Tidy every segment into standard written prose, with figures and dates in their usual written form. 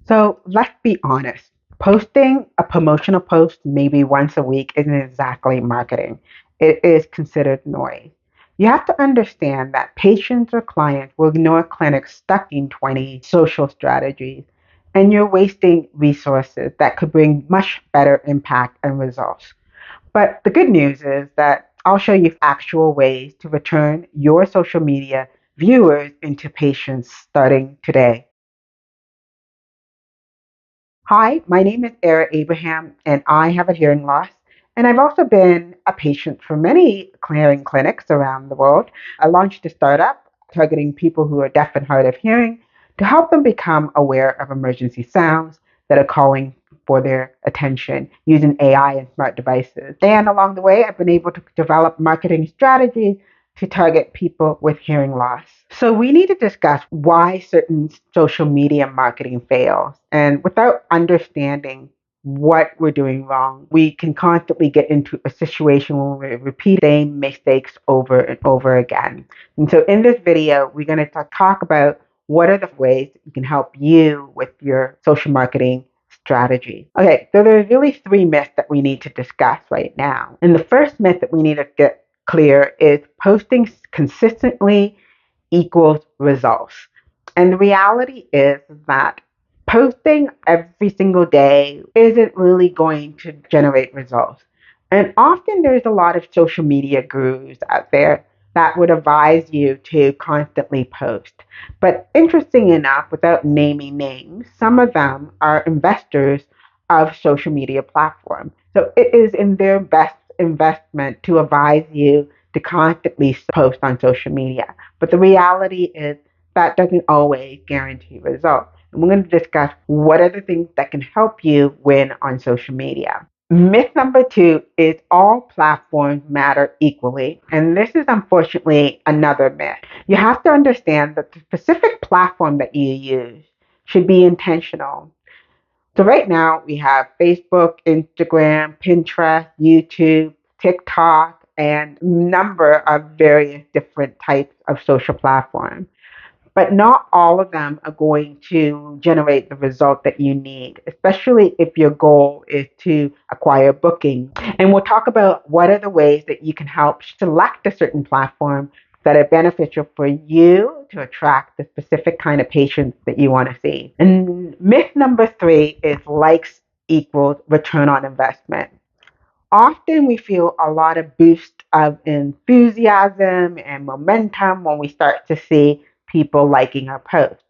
So let's be honest. Posting a promotional post maybe once a week isn't exactly marketing. It is considered noise. You have to understand that patients or clients will ignore clinics stuck in 20 social strategies, and you're wasting resources that could bring much better impact and results. But the good news is that I'll show you actual ways to return your social media viewers into patients starting today. Hi, my name is Era Abraham, and I have a hearing loss. And I've also been a patient for many clearing clinics around the world. I launched a startup targeting people who are deaf and hard of hearing to help them become aware of emergency sounds that are calling for their attention using AI and smart devices. And along the way, I've been able to develop marketing strategies to target people with hearing loss. So we need to discuss why certain social media marketing fails. And without understanding what we're doing wrong, we can constantly get into a situation where we repeat the same mistakes over and over again. And so in this video, we're going to talk about what are the ways that can help you with your social marketing strategy. Okay, so there's really three myths that we need to discuss right now. And the first myth that we need to get clear is posting consistently equals results. And the reality is that posting every single day isn't really going to generate results. And often there's a lot of social media gurus out there that would advise you to constantly post. But interesting enough, without naming names, some of them are investors of social media platforms. So it is in their best investment to advise you to constantly post on social media. But the reality is that doesn't always guarantee results. And we're going to discuss what are the things that can help you win on social media. Myth number two is all platforms matter equally. And this is unfortunately another myth. You have to understand that the specific platform that you use should be intentional. So right now we have Facebook, Instagram, Pinterest, YouTube, TikTok, and a number of various different types of social platforms. But not all of them are going to generate the result that you need, especially if your goal is to acquire booking. And we'll talk about what are the ways that you can help select a certain platform that are beneficial for you to attract the specific kind of patients that you want to see. And myth number three is likes equals return on investment. Often we feel a lot of boost of enthusiasm and momentum when we start to see people liking our post.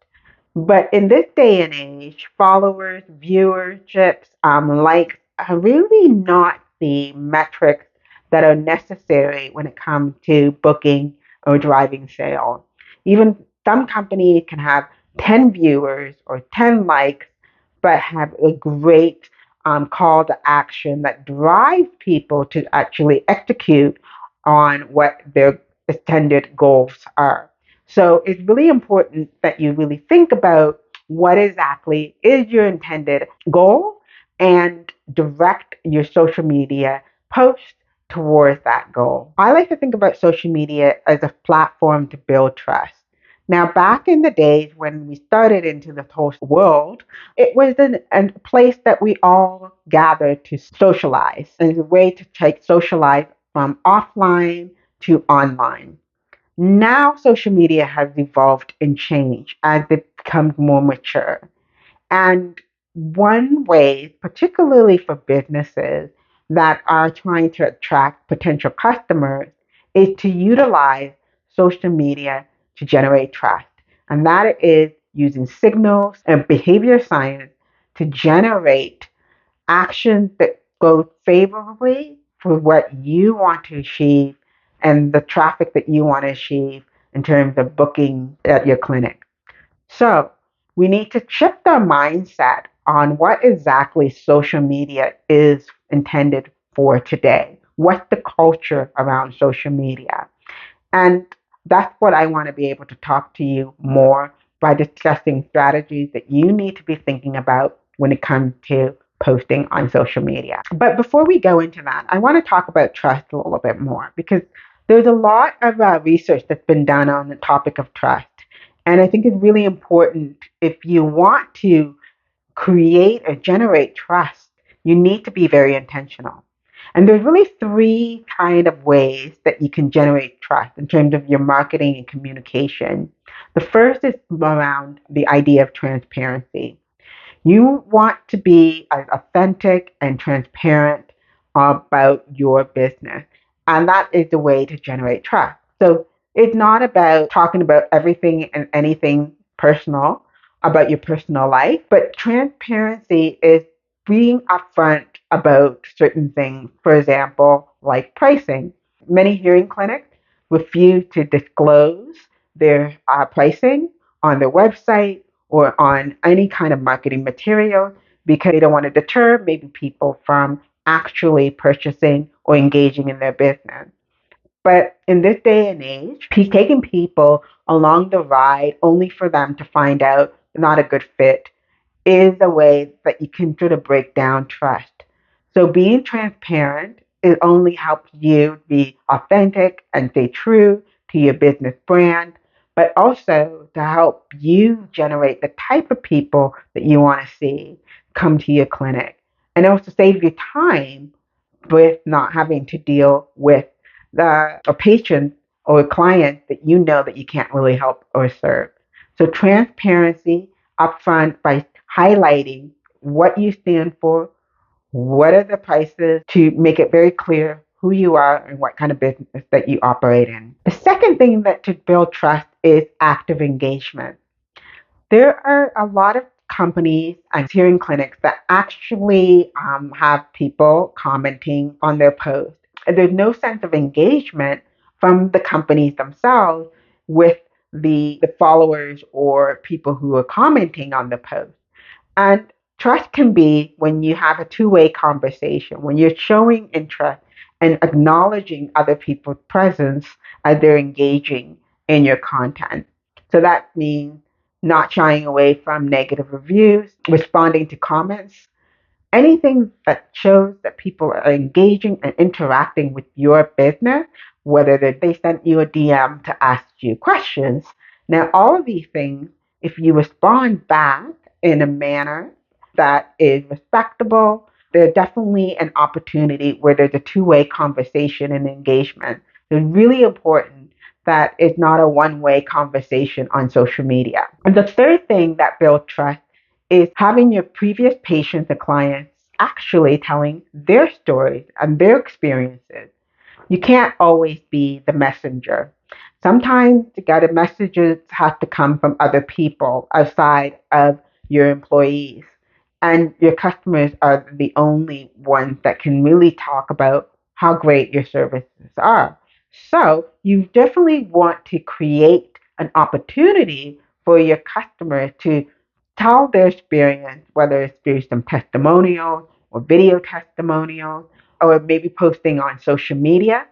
But in this day and age, followers, viewerships, likes are really not the metrics that are necessary when it comes to booking or driving sales. Even some companies can have 10 viewers or 10 likes, but have a great call to action that drives people to actually execute on what their intended goals are. So it's really important that you really think about what exactly is your intended goal and direct your social media post towards that goal. I like to think about social media as a platform to build trust. Now, back in the days when we started into this whole world, it was a place that we all gathered to socialize, and a way to take socialize from offline to online. Now, social media has evolved and changed as it becomes more mature. And one way, particularly for businesses that are trying to attract potential customers, is to utilize social media to generate trust. And that is using signals and behavior science to generate actions that go favorably for what you want to achieve and the traffic that you want to achieve in terms of booking at your clinic. So we need to shift our mindset on what exactly social media is intended for today. What's the culture around social media? And that's what I want to be able to talk to you more by discussing strategies that you need to be thinking about when it comes to posting on social media. But before we go into that, I want to talk about trust a little bit more because there's a lot of research that's been done on the topic of trust. And I think it's really important if you want to create or generate trust, you need to be very intentional. And there's really three kind of ways that you can generate trust in terms of your marketing and communication. The first is around the idea of transparency. You want to be as authentic and transparent about your business. And that is the way to generate trust. So it's not about talking about everything and anything personal about your personal life, but transparency is being upfront about certain things. For example, like pricing. Many hearing clinics refuse to disclose their pricing on their website or on any kind of marketing material because they don't want to deter maybe people from actually purchasing or engaging in their business. But in this day and age, he's taking people along the ride only for them to find out they're not a good fit is a way that you can sort of break down trust. So being transparent, it only helps you be authentic and stay true to your business brand, but also to help you generate the type of people that you want to see come to your clinic. And also save you time with not having to deal with a patient or a client that you know that you can't really help or serve. So transparency upfront by highlighting what you stand for, what are the prices to make it very clear who you are and what kind of business that you operate in. The second thing that to build trust is active engagement. There are a lot of companies and hearing clinics that actually have people commenting on their posts. There's no sense of engagement from the companies themselves with the followers or people who are commenting on the post. And trust can be when you have a two-way conversation, when you're showing interest and acknowledging other people's presence as they're engaging in your content. So that means not shying away from negative reviews, responding to comments, anything that shows that people are engaging and interacting with your business, whether they sent you a DM to ask you questions. Now, all of these things, if you respond back in a manner that is respectable, there's definitely an opportunity where there's a two-way conversation and engagement. It's really important that it's not a one-way conversation on social media. And the third thing that builds trust is having your previous patients and clients actually telling their stories and their experiences. You can't always be the messenger. Sometimes the guided messages have to come from other people outside of your employees. And your customers are the only ones that can really talk about how great your services are. So you definitely want to create an opportunity for your customers to tell their experience, whether it's through some testimonials or video testimonials, or maybe posting on social media,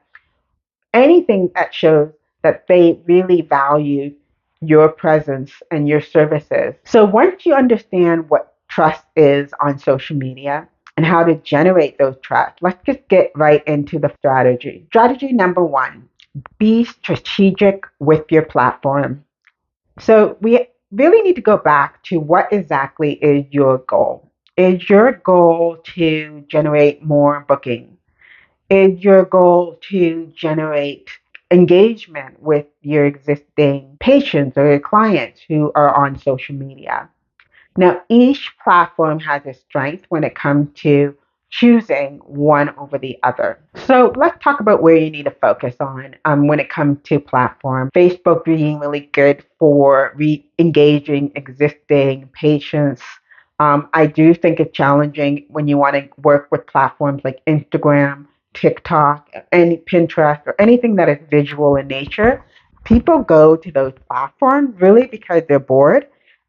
anything that shows that they really value your presence and your services. So once you understand what trust is on social media and how to generate those trust, let's just get right into the strategy. Strategy number one, be strategic with your platform. So we really need to go back to what exactly is your goal. Is your goal to generate more bookings? Is your goal to generate engagement with your existing patients or your clients who are on social media? Now, each platform has a strength when it comes to choosing one over the other. So let's talk about where you need to focus on when it comes to platform. Facebook being really good for re-engaging existing patients. I do think it's challenging when you want to work with platforms like Instagram, TikTok, any Pinterest, or anything that is visual in nature. People go to those platforms really because they're bored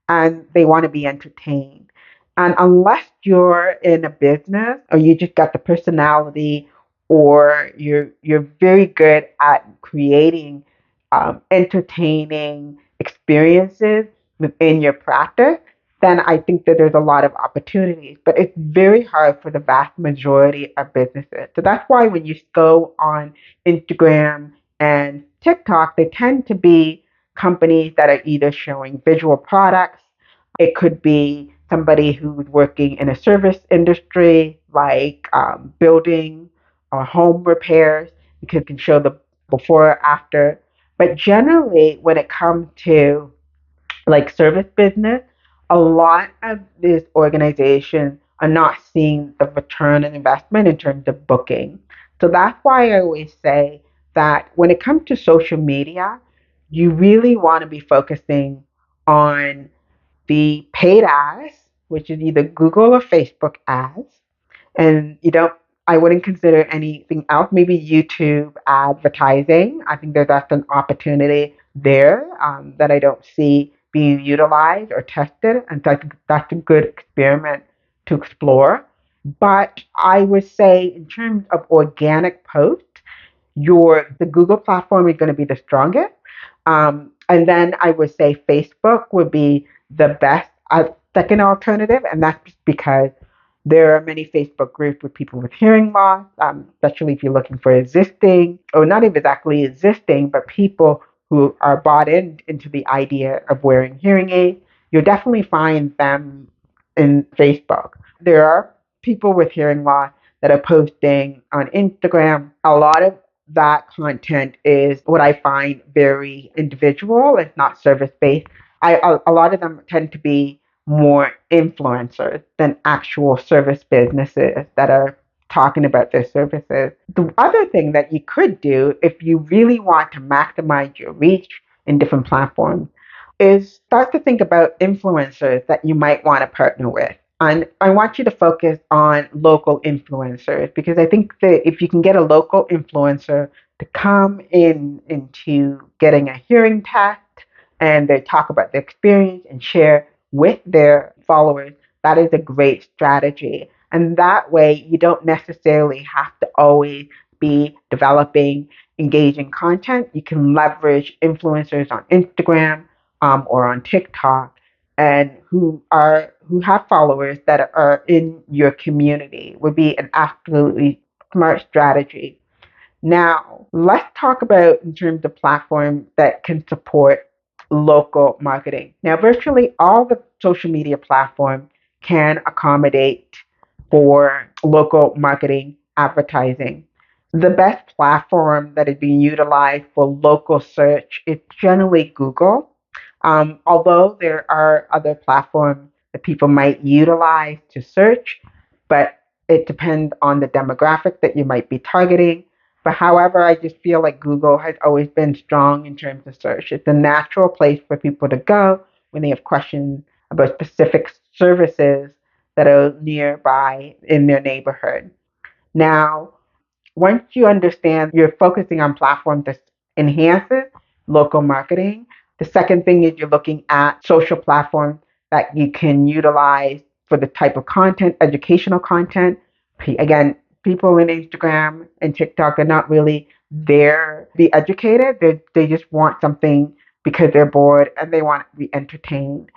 and they want to be entertained. And unless you're in a business or you just got the personality or you're very good at creating entertaining experiences within your practice, then I think that there's a lot of opportunities. But it's very hard for the vast majority of businesses. So that's why when you go on Instagram and TikTok, they tend to be companies that are either showing visual products, it could be somebody who's working in a service industry like building or home repairs, because it can show the before or after. But generally, when it comes to like service business, a lot of these organizations are not seeing the return on investment in terms of booking. So that's why I always say that when it comes to social media, you really want to be focusing on the paid ads, which is either Google or Facebook ads, and I wouldn't consider anything else. Maybe YouTube advertising. I think that's an opportunity there that I don't see being utilized or tested, and so I think that's a good experiment to explore. But I would say, in terms of organic posts, the Google platform is going to be the strongest. And then I would say Facebook would be the best second alternative, and that's just because there are many Facebook groups with people with hearing loss, especially if you're looking for existing, or not even exactly existing, but people who are bought into the idea of wearing hearing aids. You'll definitely find them in Facebook. There are people with hearing loss that are posting on Instagram. A lot of that content is what I find very individual. It's not service based. A lot of them tend to be more influencers than actual service businesses that are talking about their services. The other thing that you could do if you really want to maximize your reach in different platforms is start to think about influencers that you might want to partner with. And I want you to focus on local influencers, because I think that if you can get a local influencer to come into getting a hearing test and they talk about their experience and share with their followers, that is a great strategy. And that way, you don't necessarily have to always be developing engaging content. You can leverage influencers on Instagram or on TikTok, and who have followers that are in your community would be an absolutely smart strategy. Now, let's talk about in terms of platforms that can support local marketing. Now, virtually all the social media platforms can accommodate for local marketing advertising. The best platform that is being utilized for local search is generally Google. Although there are other platforms that people might utilize to search, but it depends on the demographic that you might be targeting. But however, I just feel like Google has always been strong in terms of search. It's a natural place for people to go when they have questions about specific services that are nearby in their neighborhood. Now, once you understand you're focusing on platforms that enhances local marketing, the second thing is you're looking at social platforms that you can utilize for the type of content, educational content. Again, people in Instagram and TikTok are not really there to be educated. They just want something because they're bored and they want to be entertained.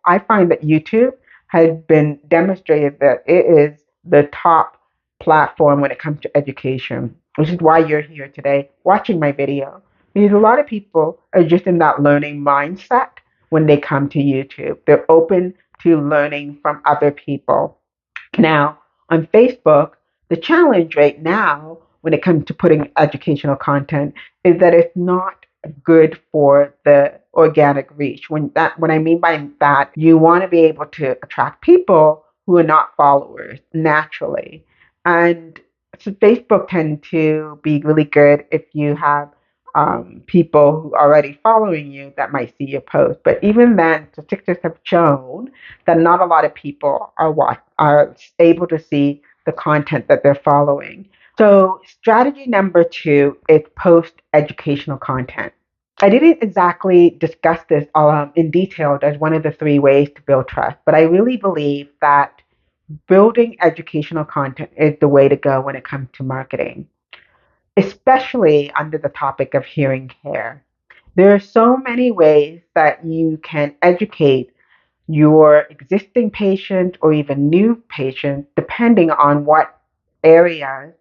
I find that YouTube has been demonstrated that it is the top platform when it comes to education, which is why you're here today watching my video. Because a lot of people are just in that learning mindset when they come to YouTube. They're open to learning from other people. Now, on Facebook, the challenge right now when it comes to putting educational content is that it's not good for the organic reach. What I mean by that, you want to be able to attract people who are not followers naturally. And so Facebook tend to be really good if you have people who are already following you that might see your post. But even then, statistics have shown that not a lot of people are able to see the content that they're following. So strategy number two is post educational content. I didn't exactly discuss this in detail as one of the three ways to build trust, but I really believe that building educational content is the way to go when it comes to marketing, especially under the topic of hearing care. There are so many ways that you can educate your existing patient or even new patient, depending on what areas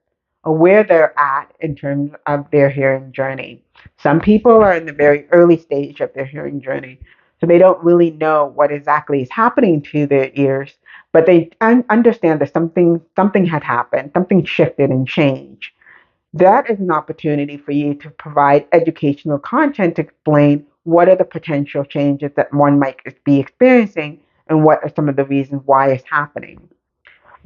or where they're at in terms of their hearing journey. Some people are in the very early stage of their hearing journey. So they don't really know what exactly is happening to their ears, but they understand that something had happened, something shifted and changed. That is an opportunity for you to provide educational content to explain what are the potential changes that one might be experiencing and what are some of the reasons why it's happening.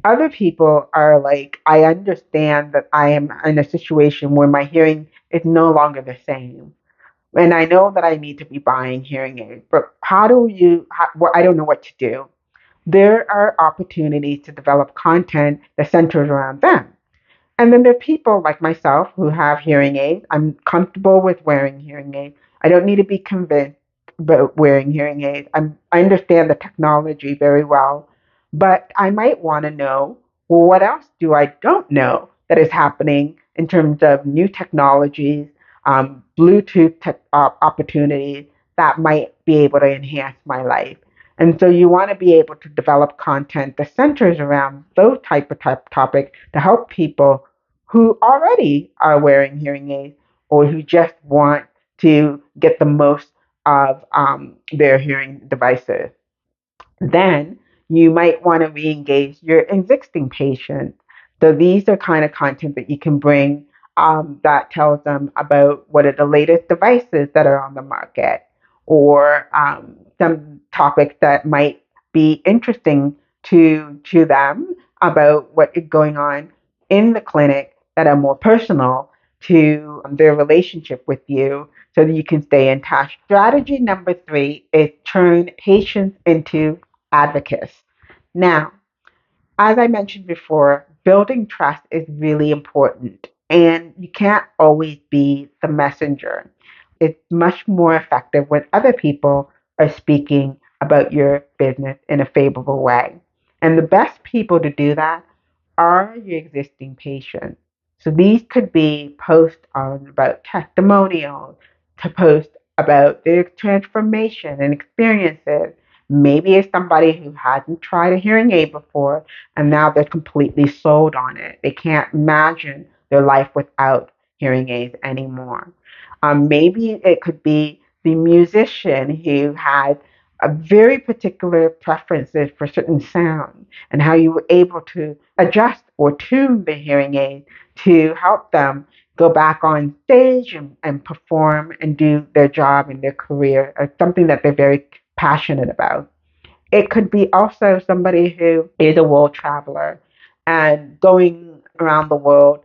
Other people are like, I understand that I am in a situation where my hearing is no longer the same. And I know that I need to be buying hearing aids, but well, I don't know what to do. There are opportunities to develop content that centers around them. And then there are people like myself who have hearing aids. I'm comfortable with wearing hearing aids. I don't need to be convinced about wearing hearing aids. I understand the technology very well, but I might want to know, well, what else do I don't know that is happening in terms of new technologies, Bluetooth opportunities that might be able to enhance my life. And so you want to be able to develop content that centers around those type topics to help people who already are wearing hearing aids or who just want to get the most of their hearing devices. Then you might want to re-engage your existing patients. So these are kind of content that you can bring that tells them about what are the latest devices that are on the market, or some topics that might be interesting to them about what is going on in the clinic that are more personal to their relationship with you so that you can stay in touch. Strategy number 3 is turn patients into advocates. Now, as I mentioned before, building trust is really important, and you can't always be the messenger. It's much more effective when other people are speaking about your business in a favorable way. And the best people to do that are your existing patients. So these could be posts on about testimonials, to post about their transformation and experiences. Maybe it's somebody who hadn't tried a hearing aid before and now they're completely sold on it. They can't imagine their life without hearing aids anymore. Maybe it could be the musician who had a very particular preferences for certain sound and how you were able to adjust or tune the hearing aid to help them go back on stage and perform and do their job in their career or something that they're very passionate about. It could be also somebody who is a world traveler and going around the world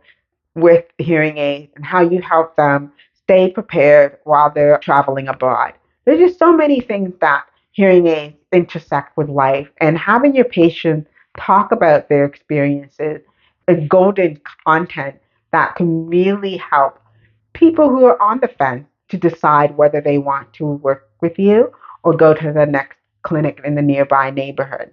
with hearing aids and how you help them stay prepared while they're traveling abroad. There's just so many things that hearing aids intersect with life, and having your patients talk about their experiences is golden content that can really help people who are on the fence to decide whether they want to work with you or go to the next clinic in the nearby neighborhood.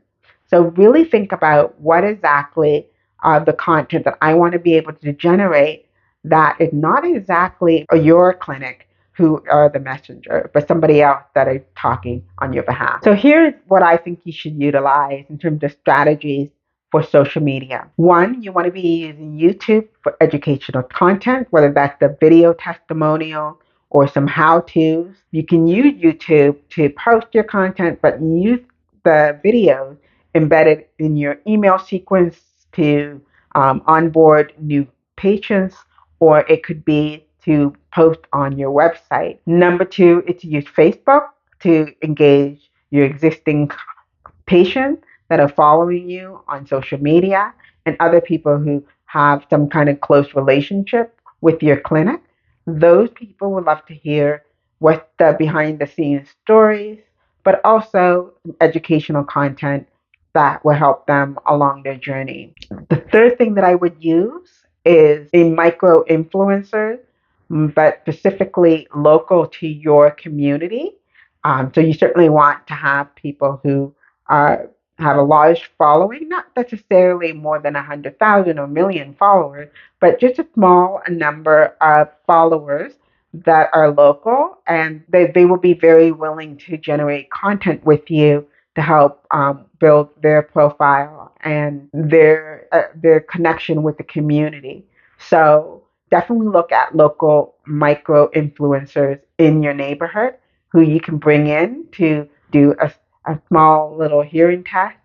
So really think about what exactly the content that I want to be able to generate that is not exactly your clinic who are the messenger, but somebody else that is talking on your behalf. So here's what I think you should utilize in terms of strategies for social media. One, you want to be using YouTube for educational content, whether that's the video testimonial or some how-tos. You can use YouTube to post your content, but use the videos embedded in your email sequence to onboard new patients, or it could be to post on your website. Number 2 is to use Facebook to engage your existing patients that are following you on social media and other people who have some kind of close relationship with your clinic. Those people would love to hear what the behind the scenes stories, but also educational content that will help them along their journey. The third thing that I would use is a micro influencer, but specifically local to your community. So you certainly want to have people who uh, have a large following, not necessarily more than 100,000 or million followers, but just a small number of followers that are local, and they will be very willing to generate content with you to help build their profile and their connection with the community. So definitely look at local micro influencers in your neighborhood who you can bring in to do a small little hearing test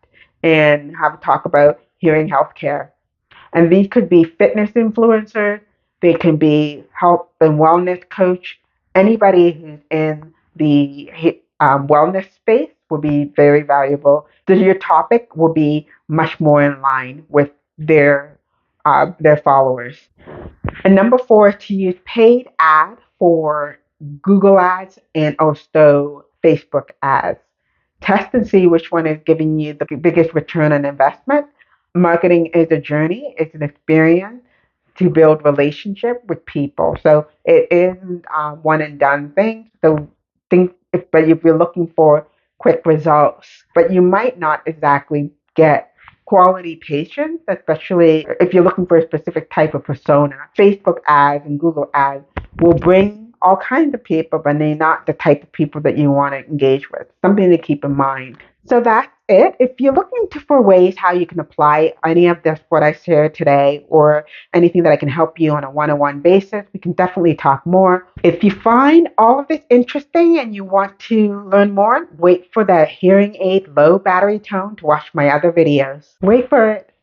and have a talk about hearing healthcare. And these could be fitness influencers, they can be health and wellness coach. Anybody who's in the wellness space will be very valuable. So your topic will be much more in line with their followers. And number four is to use paid ads for Google ads and also Facebook ads. Test and see which one is giving you the biggest return on investment. Marketing is a journey, it's an experience to build relationship with people. So it isn't one and done thing. So but if you're looking for quick results, but you might not exactly get quality patients, especially if you're looking for a specific type of persona. Facebook ads and Google ads will bring all kinds of people, but they're not the type of people that you want to engage with. Something to keep in mind. So that's it. If you're looking for ways how you can apply any of this, what I shared today, or anything that I can help you on a one-on-one basis, we can definitely talk more. If you find all of this interesting and you want to learn more, wait for the hearing aid low battery tone to watch my other videos. Wait for it.